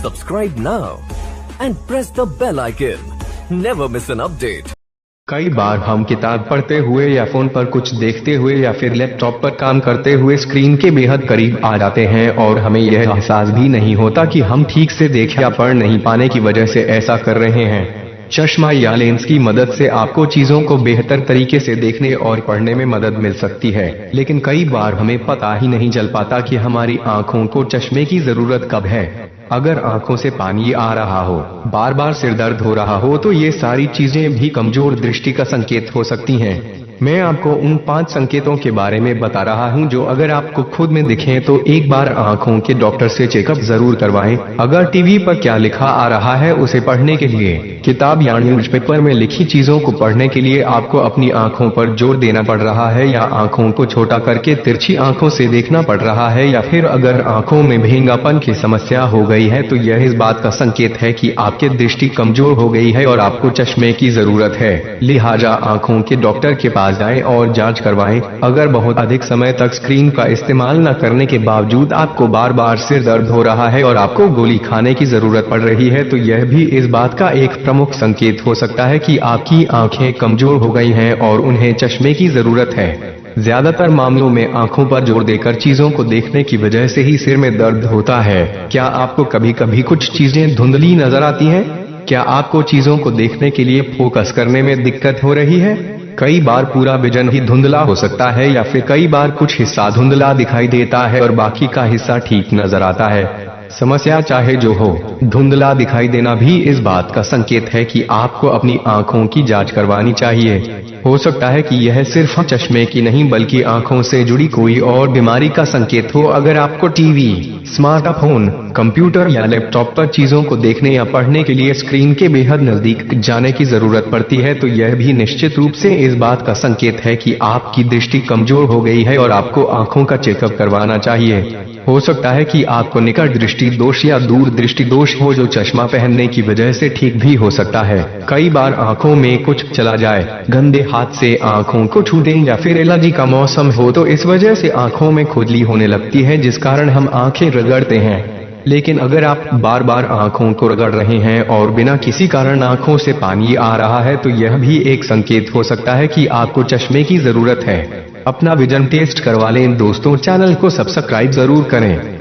Subscribe now and press the bell icon. Never miss an update. कई बार हम किताब पढ़ते हुए या फोन पर कुछ देखते हुए या फिर लैपटॉप पर काम करते हुए स्क्रीन के बेहद करीब आ जाते हैं और हमें यह एहसास भी नहीं होता कि हम ठीक से देख या पढ़ नहीं पाने की वजह से ऐसा कर रहे हैं। चश्मा या लेंस की मदद से आपको चीजों को बेहतर तरीके से देखने और पढ़ने में मदद मिल सकती है, लेकिन कई बार हमें पता ही नहीं चल पाता कि हमारी आंखों को चश्मे की जरूरत कब है। अगर आंखों से पानी आ रहा हो, बार बार सिर दर्द हो रहा हो, तो ये सारी चीजें भी कमजोर दृष्टि का संकेत हो सकती हैं। मैं आपको उन 5 संकेतों के बारे में बता रहा हूं जो अगर आपको खुद में दिखें तो एक बार आंखों के डॉक्टर से चेकअप जरूर करवाएं। अगर टीवी पर क्या लिखा आ रहा है उसे पढ़ने के लिए, किताब या न्यूज़पेपर में लिखी चीजों को पढ़ने के लिए आपको अपनी आंखों पर जोर देना पड़ रहा है, या आंखों को छोटा करके तिरछी आंखों से देखना पड़ रहा है, या फिर अगर आंखों में भेंगापन की समस्या हो गई है, तो यह इस बात का संकेत है कि आपकी दृष्टि कमजोर हो गई है और आपको चश्मे की जरूरत है। लिहाजा आंखों के डॉक्टर के पास जाएं और जांच करवाएं। अगर बहुत अधिक समय तक स्क्रीन का इस्तेमाल न करने के बावजूद आपको बार बार सिर दर्द हो रहा है और आपको गोली खाने की जरूरत पड़ रही है, तो यह भी इस बात का एक प्रमुख संकेत हो सकता है कि आपकी आंखें कमजोर हो गई हैं और उन्हें चश्मे की जरूरत है। ज्यादातर मामलों में आंखों पर जोर देकर चीजों को देखने की वजह से ही सिर में दर्द होता है। क्या आपको कभी कभी कुछ चीजें धुंधली नजर आती हैं? क्या आपको चीजों को देखने के लिए फोकस करने में दिक्कत हो रही है? कई बार पूरा विजन ही धुंधला हो सकता है, या फिर कई बार कुछ हिस्सा धुंधला दिखाई देता है और बाकी का हिस्सा ठीक नजर आता है। समस्या चाहे जो हो, धुंधला दिखाई देना भी इस बात का संकेत है कि आपको अपनी आंखों की जांच करवानी चाहिए। हो सकता है कि यह सिर्फ चश्मे की नहीं बल्कि आंखों से जुड़ी कोई और बीमारी का संकेत हो। अगर आपको टीवी, स्मार्टफोन, कंप्यूटर या लैपटॉप पर चीजों को देखने या पढ़ने के लिए स्क्रीन के बेहद नजदीक जाने की जरूरत पड़ती है, तो यह भी निश्चित रूप से इस बात का संकेत है कि आपकी दृष्टि कमजोर हो गई है और आपको आंखों का चेकअप करवाना चाहिए। हो सकता है कि आपको निकट दृष्टि दोष या दूर दृष्टि दोष हो, जो चश्मा पहनने की वजह से ठीक भी हो सकता है। कई बार आंखों में कुछ चला जाए, गंदे हाथ से आंखों को छूटे, या फिर एलर्जी का मौसम हो, तो इस वजह से आंखों में खुजली होने लगती है, जिस कारण हम आंखें रगड़ते हैं। लेकिन अगर आप बार बार आंखों को रगड़ रहे हैं और बिना किसी कारण आंखों से पानी आ रहा है, तो यह भी एक संकेत हो सकता है कि आपको चश्मे की जरूरत है। अपना विजन टेस्ट करवा लें दोस्तों। चैनल को सब्सक्राइब जरूर करें।